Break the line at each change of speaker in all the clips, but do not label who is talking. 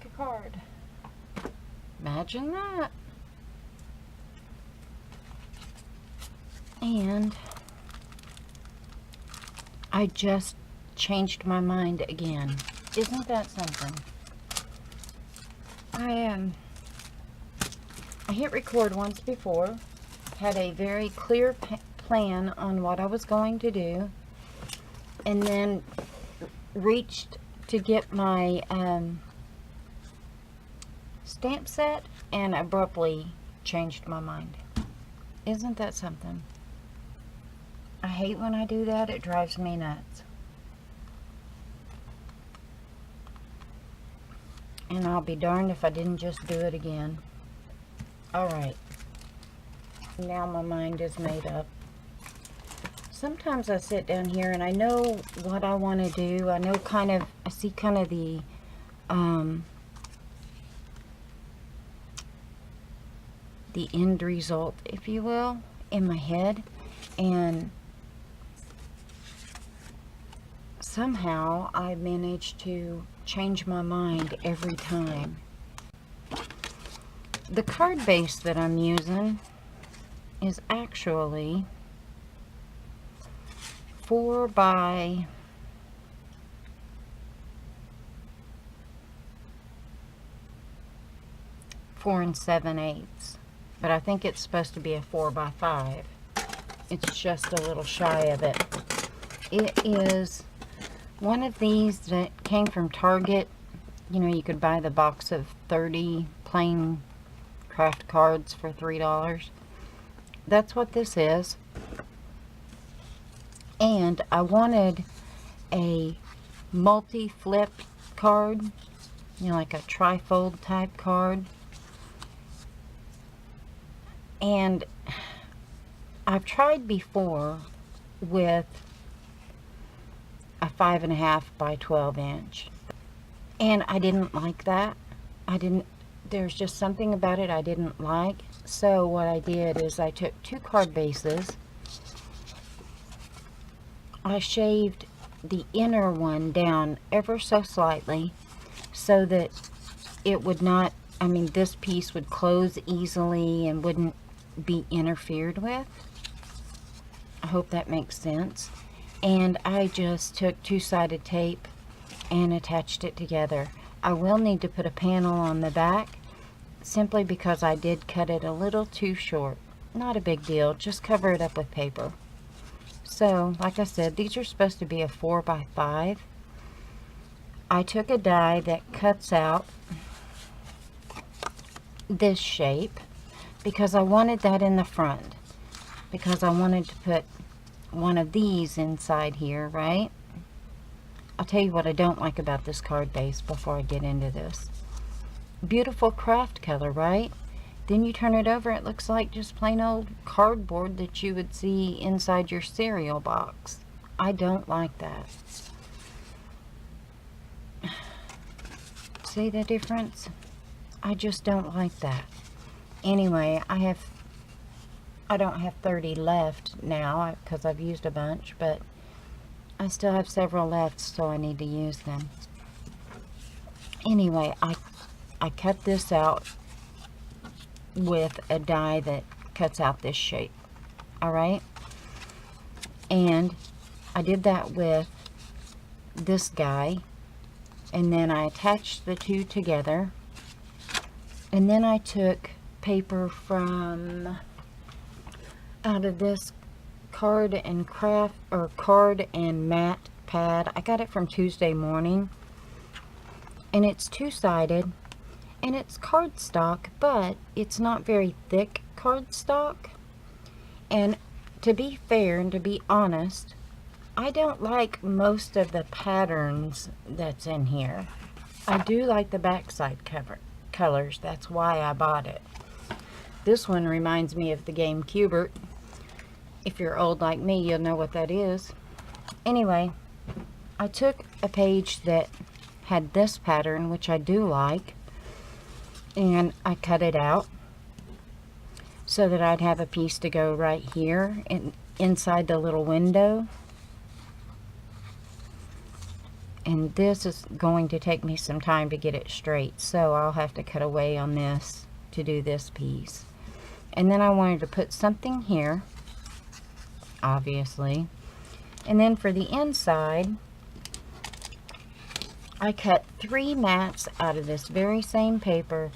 make a card. Imagine that. And I just changed my mind again. Isn't that something? I hit record once before, had a very clear plan on what I was going to do, and then reached to get my stamp set and abruptly changed my mind. Isn't that something? I hate when I do that. It drives me nuts. And I'll be darned if I didn't just do it again. Alright. Now my mind is made up. Sometimes I sit down here and I know what I want to do. I know I see kind of the end result, if you will, in my head. And somehow I manage to change my mind every time. The card base that I'm using is actually 4 by 4 7/8, but I think it's supposed to be a 4 by 5. It's just a little shy of it. It is one of these that came from Target. You know, you could buy the box of 30 plain craft cards for $3. That's what this is. And I wanted a multi-flip card, you know, like a trifold type card. And I've tried before with a 5.5 by 12 inch. And I didn't like that. There's just something about it I didn't like. So what I did is I took 2 card bases. I shaved the inner one down ever so slightly so that it would not, this piece would close easily and wouldn't be interfered with. I hope that makes sense. And I just took 2-sided tape and attached it together. I will need to put a panel on the back simply because I did cut it a little too short. Not a big deal, just cover it up with paper. So, like I said, these are supposed to be a 4 by 5. I took a die that cuts out this shape because I wanted that in the front. Because I wanted to put one of these inside here, right? I'll tell you what I don't like about this card base before I get into this. Beautiful craft color, right? Then you turn it over, it looks like just plain old cardboard that you would see inside your cereal box. I don't like that. See the difference? I just don't like that. Anyway, I don't have 30 left now because I've used a bunch, but I still have several left, so I need to use them. Anyway, I cut this out with a die that cuts out this shape. Alright? And I did that with this guy, and then I attached the two together, and then I took paper from out of this card and matte pad. I got it from Tuesday Morning, and it's 2-sided, and it's cardstock, but it's not very thick cardstock. And to be fair and to be honest, I don't like most of the patterns that's in here. I do like the backside colors. That's why I bought it. This one reminds me of the game Cubert. If you're old like me, you'll know what that is. Anyway, I took a page that had this pattern, which I do like, and I cut it out so that I'd have a piece to go right here inside the little window. And this is going to take me some time to get it straight, so I'll have to cut away on this to do this piece. And then I wanted to put something here, obviously. And then for the inside, I cut 3 mats out of this very same paper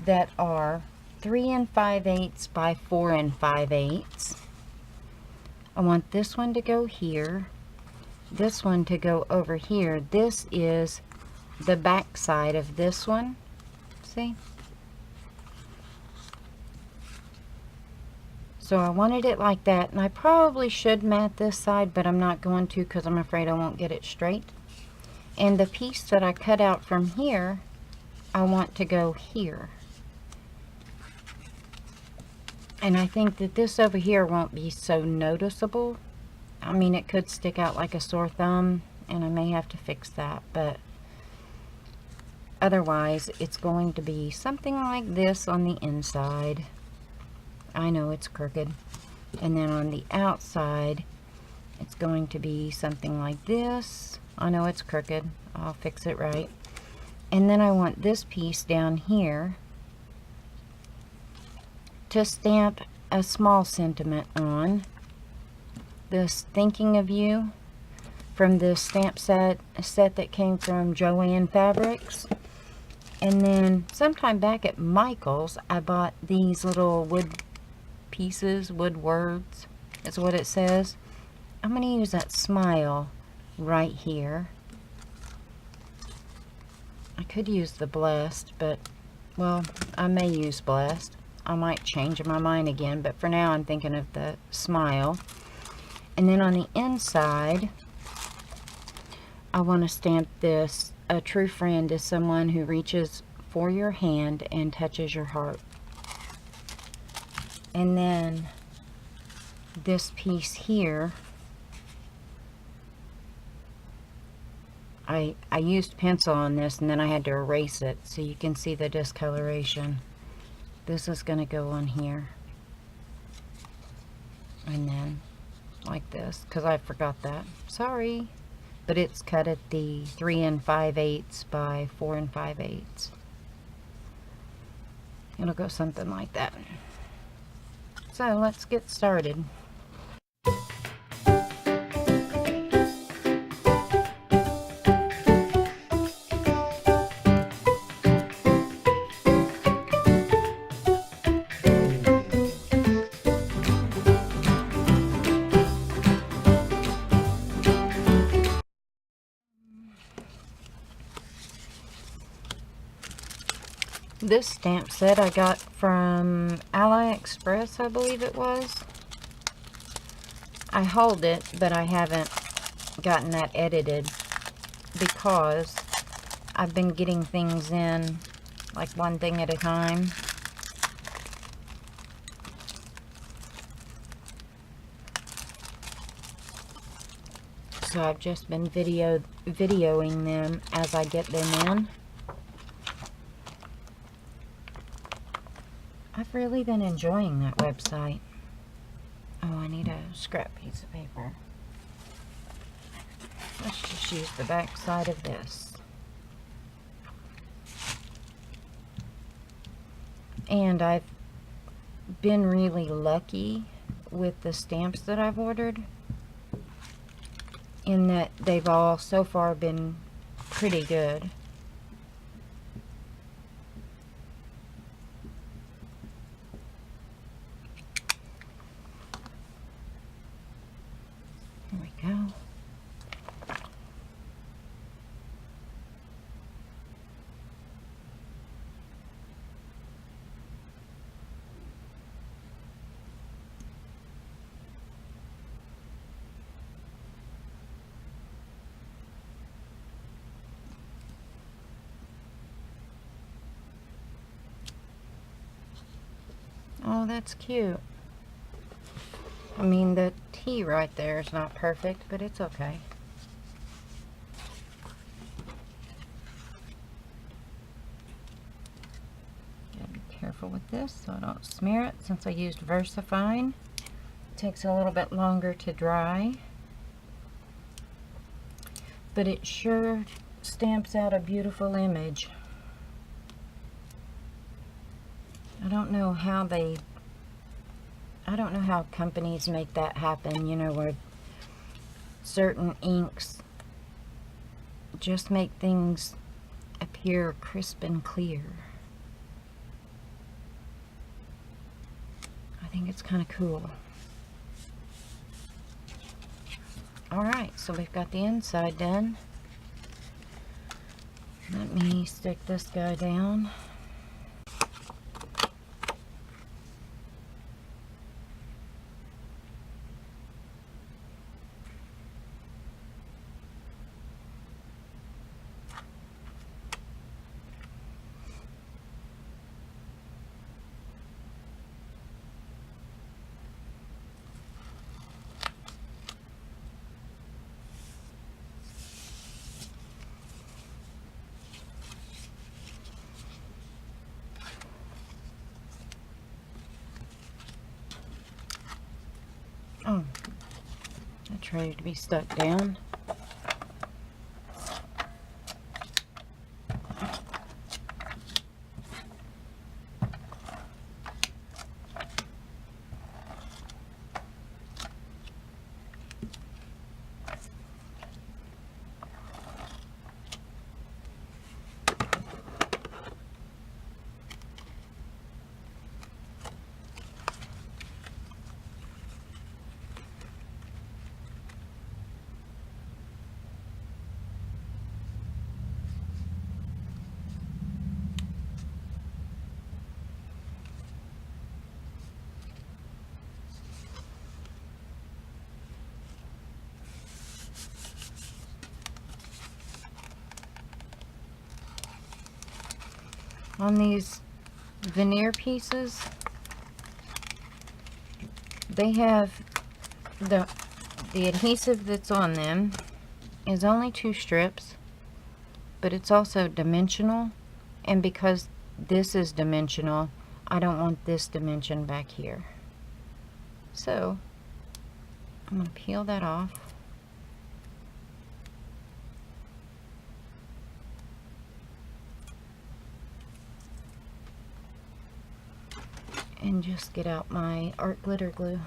that are 3 5/8 by 4 5/8. I want this one to go here, this one to go over here. This is the back side of this one. See? So I wanted it like that, and I probably should mat this side, but I'm not going to because I'm afraid I won't get it straight. And the piece that I cut out from here, I want to go here. And I think that this over here won't be so noticeable. I mean, it could stick out like a sore thumb, and I may have to fix that, but otherwise it's going to be something like this on the inside. I know it's crooked. And then on the outside, it's going to be something like this. I know it's crooked. I'll fix it right. And then I want this piece down here to stamp a small sentiment on. This Thinking of You from this stamp set that came from Joanne Fabrics. And then sometime back at Michael's, I bought these little wood pieces, wood words is what it says. I'm going to use that smile right here. I could use the blessed, but well, I may use blessed. I might change my mind again, but for now I'm thinking of the smile. And then on the inside, I want to stamp this: a true friend is someone who reaches for your hand and touches your heart. And then this piece here, I used pencil on this, and then I had to erase it so you can see the discoloration. This is going to go on here. And then like this, because I forgot that. Sorry. But it's cut at the 3 5/8 by 4 5/8. It'll go something like that. So let's get started. This stamp set I got from AliExpress, I believe it was. I hold it, but I haven't gotten that edited because I've been getting things in like one thing at a time. So I've just been videoing them as I get them in. I've really been enjoying that website. Oh, I need a scrap piece of paper. Let's just use the back side of this. And I've been really lucky with the stamps that I've ordered, in that they've all so far been pretty good. Here we go. Oh, that's cute. I mean, the T right there is not perfect, but it's okay. Gotta be careful with this so I don't smear it, since I used VersaFine. It takes a little bit longer to dry, but it sure stamps out a beautiful image. I don't know how companies make that happen, you know, where certain inks just make things appear crisp and clear. I think it's kind of cool. Alright, so we've got the inside done. Let me stick this guy down. Oh, that's ready to be stuck down. On these veneer pieces, they have the adhesive that's on them is only 2 strips, but it's also dimensional, and because this is dimensional, I don't want this dimension back here. So I'm going to peel that off. And just get out my art glitter glue.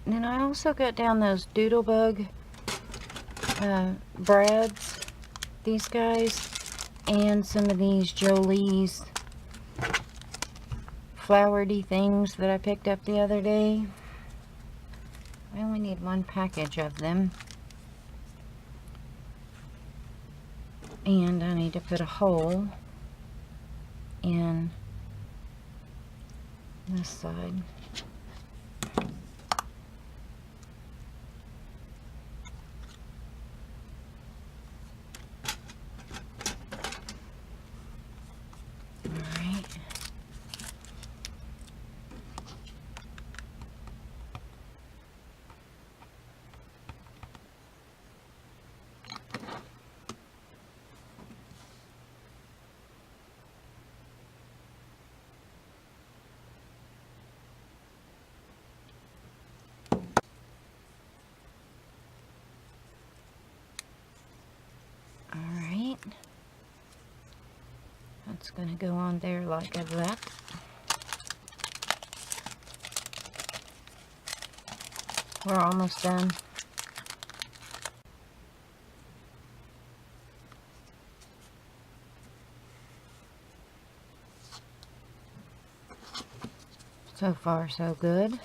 And then I also got down those Doodlebug brads, these guys, and some of these Jolie's flowery things that I picked up the other day. I only need 1 package of them. And I need to put a hole in this side. That's going to go on there like that. We're almost done. So far, so good.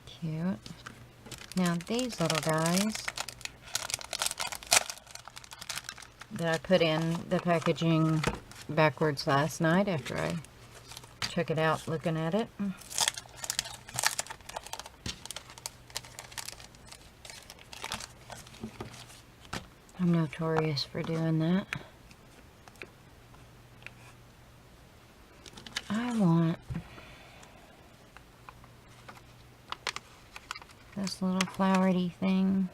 Cute. Now these little guys that I put in the packaging backwards last night after I took it out looking at it. I'm notorious for doing that. I want this little flowery thing.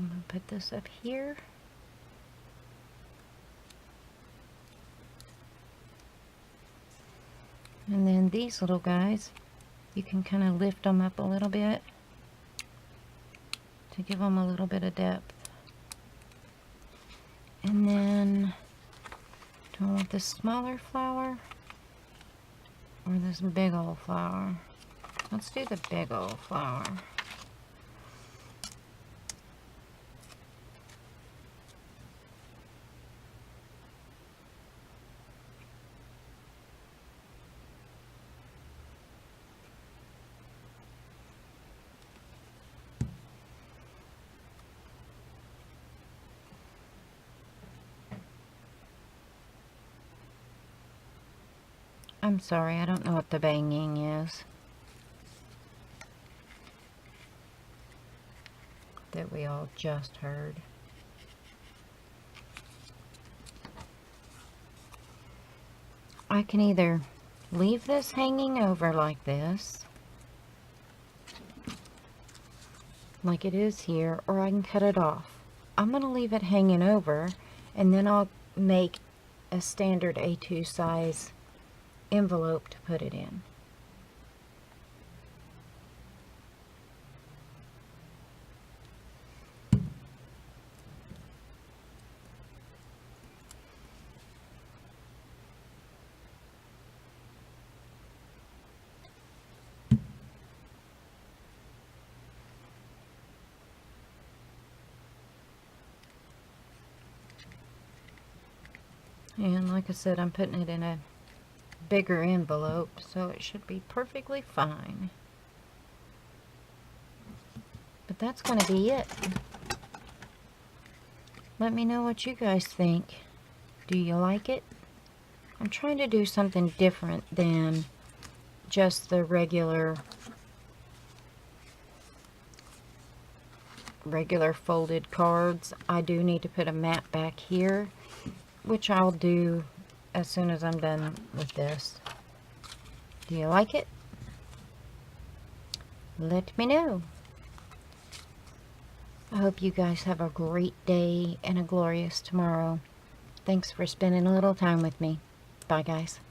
I'm going to put this up here. And then these little guys, you can kind of lift them up a little bit to give them a little bit of depth. And then, do I want this smaller flower or this big old flower? Let's do the big old flower. I'm sorry, I don't know what the banging is that we all just heard. I can either leave this hanging over like this, like it is here, or I can cut it off. I'm going to leave it hanging over, and then I'll make a standard A2 size envelope to put it in. And like I said, I'm putting it in a bigger envelope, so it should be perfectly fine. But that's going to be it. Let me know what you guys think. Do you like it? I'm trying to do something different than just the regular folded cards. I do need to put a mat back here, which I'll do as soon as I'm done with this. Do you like it? Let me know. I hope you guys have a great day and a glorious tomorrow. Thanks for spending a little time with me. Bye, guys.